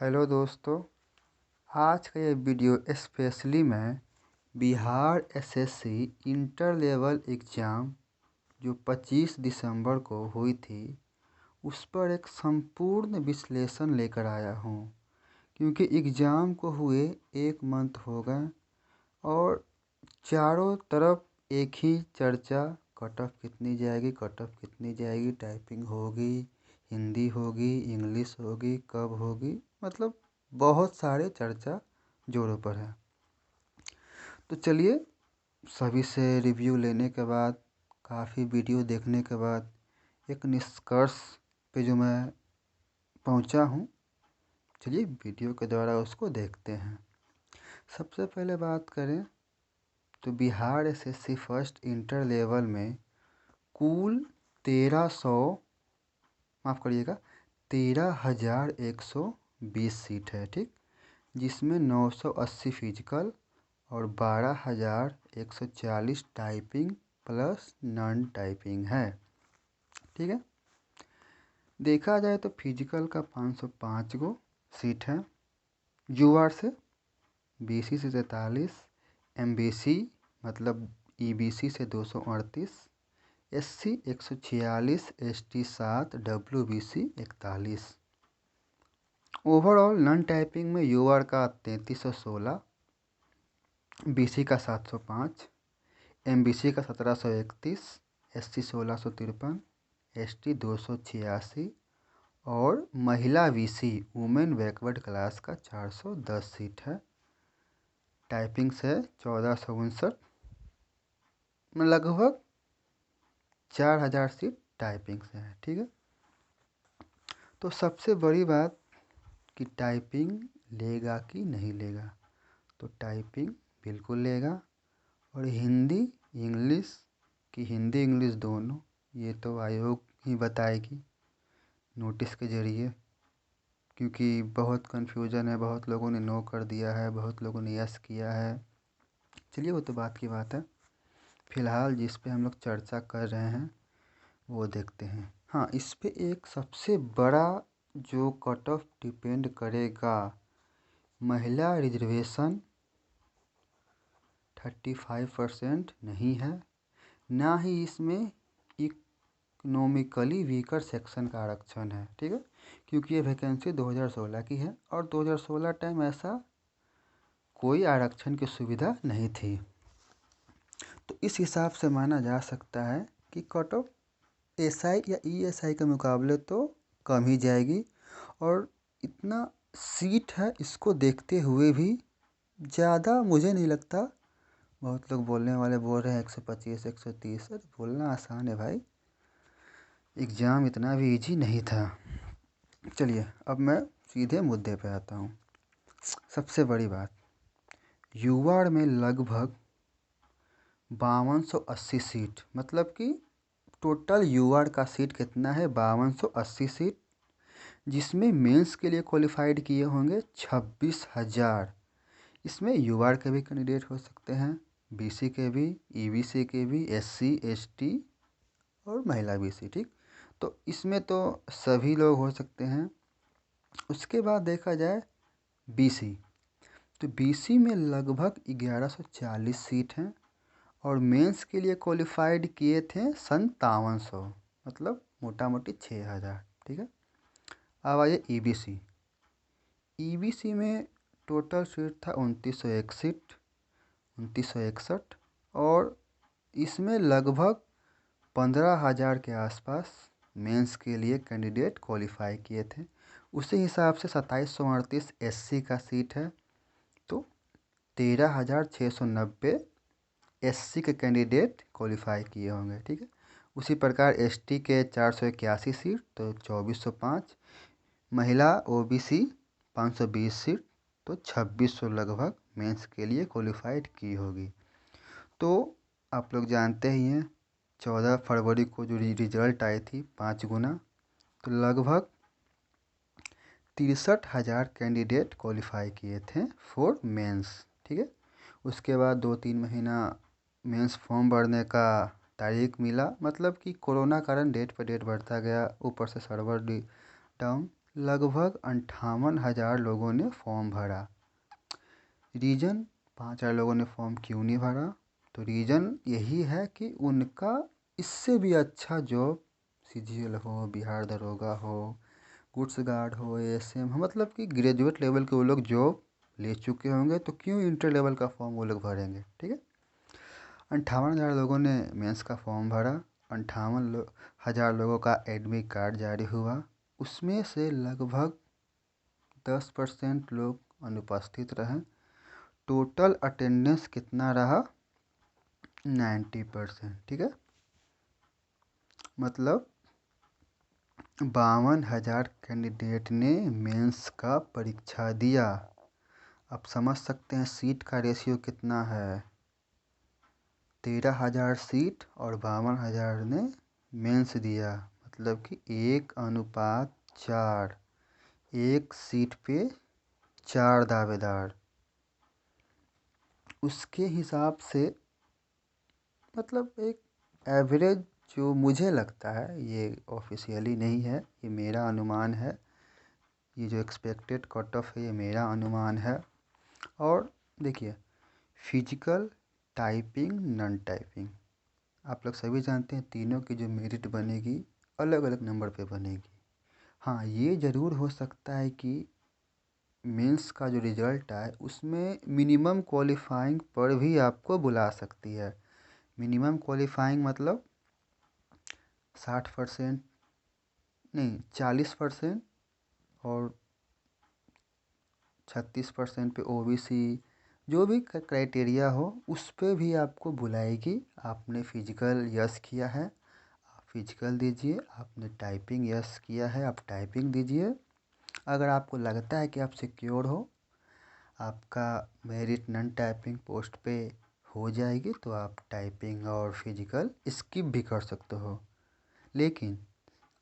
Hello दोस्तों। आज का ये वीडियो स्पेशली मैं Bihar SSC inter level exam जो 25 दिसंबर को हुई थी उस पर एक संपूर्ण विश्लेषण लेकर आया हूँ, क्योंकि एग्ज़ाम को हुए 1 मंथ हो गए और चारों तरफ एक ही चर्चा, कट ऑफ कितनी जाएगी, कट ऑफ कितनी जाएगी, टाइपिंग होगी, हिंदी होगी, इंग्लिश होगी, कब होगी, मतलब बहुत सारे चर्चा जोरों पर है। तो चलिए सभी से रिव्यू लेने के बाद, काफ़ी वीडियो देखने के बाद एक निष्कर्ष पे जो मैं पहुंचा हूं, चलिए वीडियो के द्वारा उसको देखते हैं। सबसे पहले बात करें तो Bihar SSC first inter level में कुल 13,120 सीट है, ठीक, जिसमें 980 फिजिकल और 12,140 टाइपिंग प्लस नॉन टाइपिंग है। ठीक है, देखा जाए तो फिजिकल का 505 गो सीट है, यूआर से, बीसी से 43, एमबीसी मतलब ईबीसी से 238, SC 146, ST 7, WBC 41। Overall non typing में यूआर का 3316, बीसी का 705, एमबीसी का 1731, एससी 1653, एसटी 286 और महिला वीसी वुमेन बैकवर्ड क्लास का 410 सीट है। टाइपिंग से 1459 में लगभग 4000 सीट टाइपिंग से है। ठीक है, तो सबसे बड़ी बात कि टाइपिंग लेगा कि नहीं लेगा, तो टाइपिंग बिल्कुल लेगा। और हिंदी इंग्लिश की हिंदी इंग्लिश दोनों, ये तो आयोग ही बताएगी नोटिस के ज़रिए, क्योंकि बहुत कन्फ्यूजन है, बहुत लोगों ने नो कर दिया है, बहुत लोगों ने यस किया है। चलिए वो तो बात की बात है, फ़िलहाल जिस पे हम लोग चर्चा कर रहे हैं वो देखते हैं। हाँ, इस पे एक सबसे बड़ा जो कट ऑफ डिपेंड करेगा, महिला रिजर्वेशन 35% नहीं है, ना ही इसमें इकोनॉमिकली वीकर सेक्शन का आरक्षण है। ठीक है, क्योंकि ये वैकेंसी 2016 की है और 2016 टाइम ऐसा कोई आरक्षण की सुविधा नहीं थी। तो इस हिसाब से माना जा सकता है कि कट ऑफ एसआई या ईएसआई के मुकाबले तो कम ही जाएगी। और इतना सीट है, इसको देखते हुए भी ज़्यादा मुझे नहीं लगता। बहुत लोग बोलने वाले बोल रहे हैं 125 130, अरे बोलना आसान है भाई, एग्ज़ाम इतना भी इजी नहीं था। चलिए अब मैं सीधे मुद्दे पे आता हूँ। सबसे बड़ी बात, यूआर में लगभग 5280 सीट, मतलब कि टोटल यूआर का सीट कितना है, 5280 सीट, जिसमें मेंस के लिए क्वालिफाइड किए होंगे 26,000। इसमें यूआर के भी कैंडिडेट हो सकते हैं, बीसी के भी, ईबीसी के भी, एससी एसटी और महिला बीसी। ठीक, तो इसमें तो सभी लोग हो सकते हैं। उसके बाद देखा जाए बीसी, तो बीसी में लगभग 1140 सीट हैं और मेंस के लिए क्वालिफाइड किए थे 5700, मतलब मोटा मोटी 6000। ठीक है, अब आइए ईबीसी। ईबीसी में टोटल सीट था 2901 सीट, 2961, और इसमें लगभग 15,000 के आसपास मेंस के लिए कैंडिडेट क्वालिफाई किए थे। उसी हिसाब से 2738 एससी का सीट है, तो 13,690 एससी के कैंडिडेट क्वालिफाई किए होंगे। ठीक है, उसी प्रकार एसटी के 481 सीट, तो 2405, महिला ओबीसी 520 सीट, तो 2600 लगभग मेंस के लिए क्वालिफाइड की होगी। तो आप लोग जानते ही हैं 14 फरवरी को जो रिजल्ट आई थी 5 गुना, तो लगभग 63,000 कैंडिडेट क्वालिफाई किए थे फॉर मेंस। ठीक है, उसके बाद 2-3 महीना मेंस फॉर्म भरने का तारीख मिला, मतलब कि कोरोना कारण डेट पर डेट बढ़ता गया, ऊपर से सर्वर डाउन, लगभग 58,000 लोगों ने फॉर्म भरा। रीज़न 5,000 लोगों ने फॉर्म क्यों नहीं भरा? तो रीज़न यही है कि उनका इससे भी अच्छा जॉब CGL हो, बिहार दरोगा हो, गुड्स गार्ड हो, ASM हो, मतलब कि ग्रेजुएट लेवल के वो लोग जॉब ले चुके होंगे, तो क्यों इंटर लेवल का फॉर्म वो लोग भरेंगे? ठीक है। 58,000 लोगों ने मेंस का फॉर्म भरा। 58,000 लोगों का एडमिट कार्ड जारी हुआ। उसमें से लगभग 10% लोग अनुपस्थित रहे। टोटल अटेंडेंस कितना रहा? 90%। ठीक है, मतलब 52,000 कैंडिडेट ने मेंस का परीक्षा दिया। अब समझ सकते हैं सीट का रेशियो कितना है। 13,000 सीट और 52,000 ने मेंस दिया, मतलब कि 1:4। एक सीट पे 4 दावेदार। उसके हिसाब से मतलब एक एवरेज, जो मुझे लगता है, ये ऑफिशियली नहीं है, ये मेरा अनुमान है, ये जो एक्सपेक्टेड कट ऑफ है ये मेरा अनुमान है। और देखिए, फिजिकल, टाइपिंग, नॉन टाइपिंग, आप लोग सभी जानते हैं तीनों की जो मेरिट बनेगी अलग अलग नंबर पे बनेगी। हाँ, ये ज़रूर हो सकता है कि मेंस का जो रिज़ल्ट आए उसमें मिनिमम क्वालिफाइंग पर भी आपको बुला सकती है। मिनिमम क्वालिफाइंग मतलब 60% नहीं, 40% और 36% पे OBC, जो भी क्राइटेरिया हो उस पे भी आपको बुलाएगी। आपने फिजिकल यस किया है, आप फिजिकल दीजिए। आपने टाइपिंग यस किया है, आप टाइपिंग दीजिए। अगर आपको लगता है कि आप सिक्योर हो, आपका मेरिट नॉन टाइपिंग पोस्ट पे हो जाएगी, तो आप टाइपिंग और फिजिकल स्किप भी कर सकते हो। लेकिन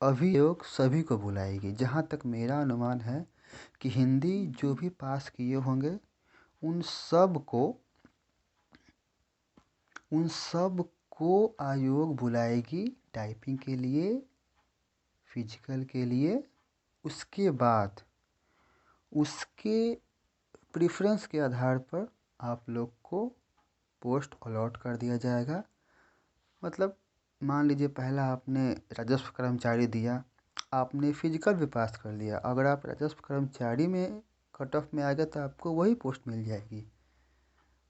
अभी योग सभी को बुलाएगी। जहाँ तक मेरा अनुमान है कि हिंदी जो भी पास किए होंगे उन सब को आयोग बुलाएगी टाइपिंग के लिए, फिजिकल के लिए। उसके बाद उसके प्रेफरेंस के आधार पर आप लोग को पोस्ट अलॉट कर दिया जाएगा। मतलब मान लीजिए पहला आपने राजस्व कर्मचारी दिया, आपने फिजिकल भी पास कर लिया, अगर आप राजस्व कर्मचारी में कट ऑफ में आ गए तो आपको वही पोस्ट मिल जाएगी।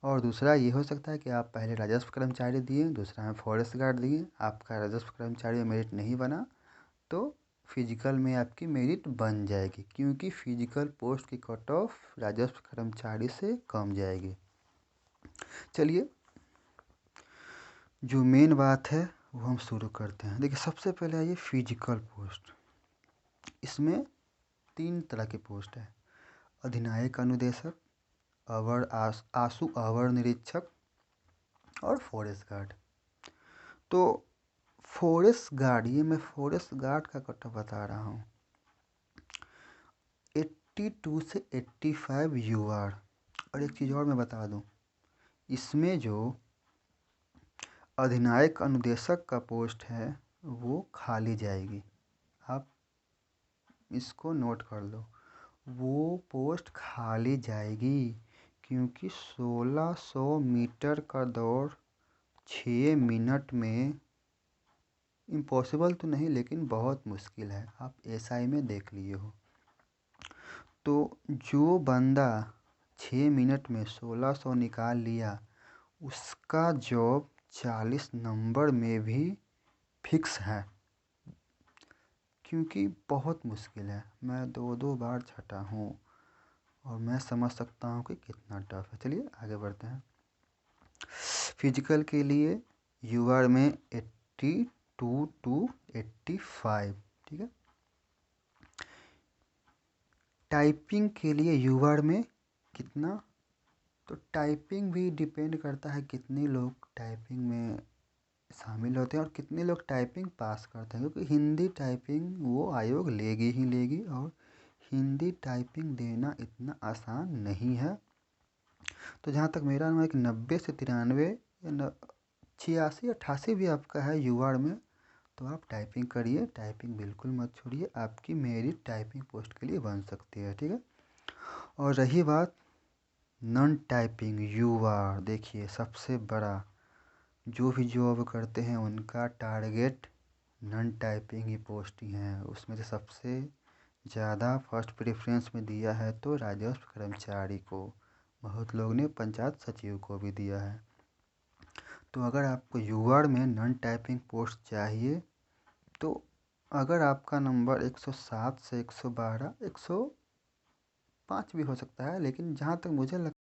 और दूसरा ये हो सकता है कि आप पहले राजस्व कर्मचारी दिए, दूसरा में फॉरेस्ट गार्ड दिए, आपका राजस्व कर्मचारी में मेरिट नहीं बना, तो फिजिकल में आपकी मेरिट बन जाएगी, क्योंकि फिजिकल पोस्ट की कट ऑफ राजस्व कर्मचारी से कम जाएगी। चलिए, जो मेन बात है वो हम शुरू करते हैं। देखिए, सबसे पहले आइए फिजिकल पोस्ट। इसमें 3 तरह के पोस्ट है: अधिनायक अनुदेशक, आशु अवर निरीक्षक और फॉरेस्ट गार्ड। तो फॉरेस्ट गार्ड, ये मैं फॉरेस्ट गार्ड का कट ऑफ बता रहा हूँ, 82 से 85 UR। और एक चीज़ और मैं बता दूँ, इसमें जो अधिनायक अनुदेशक का पोस्ट है वो खाली जाएगी। आप इसको नोट कर लो, वो पोस्ट खाली जाएगी, क्योंकि 1600 मीटर का दौड़ 6 मिनट में इम्पॉसिबल तो नहीं, लेकिन बहुत मुश्किल है। आप SI में देख लिए हो। तो जो बंदा 6 मिनट में 1600 निकाल लिया, उसका जॉब 40 नंबर में भी फिक्स है, क्योंकि बहुत मुश्किल है। मैं 2 बार छटा हूँ और मैं समझ सकता हूँ कि कितना टफ है। चलिए आगे बढ़ते हैं। फिजिकल के लिए UR में 82 to 85। ठीक है। टाइपिंग के लिए UR में कितना? तो टाइपिंग भी डिपेंड करता है कितने लोग टाइपिंग में शामिल होते हैं और कितने लोग टाइपिंग पास करते हैं, क्योंकि हिंदी टाइपिंग वो आयोग लेगी ही लेगी, और हिंदी टाइपिंग देना इतना आसान नहीं है। तो जहाँ तक मेरा अनुमान, 90 से 93 या 86 88 भी आपका है UR में, तो आप टाइपिंग करिए, टाइपिंग बिल्कुल मत छोड़िए, आपकी मेरिट टाइपिंग पोस्ट के लिए बन सकती है, ठीक है। और रही बात नॉन टाइपिंग यूआर, देखिए सबसे बड़ा जो भी जॉब करते हैं उनका टारगेट नॉन टाइपिंग ही पोस्ट ही हैं। उसमें से सबसे ज़्यादा फर्स्ट प्रेफरेंस में दिया है तो राजस्व कर्मचारी को, बहुत लोग ने पंचायत सचिव को भी दिया है। तो अगर आपको यूआर में नॉन टाइपिंग पोस्ट चाहिए तो अगर आपका नंबर 107 से 112 105 भी हो सकता है, लेकिन जहाँ तक मुझे लगता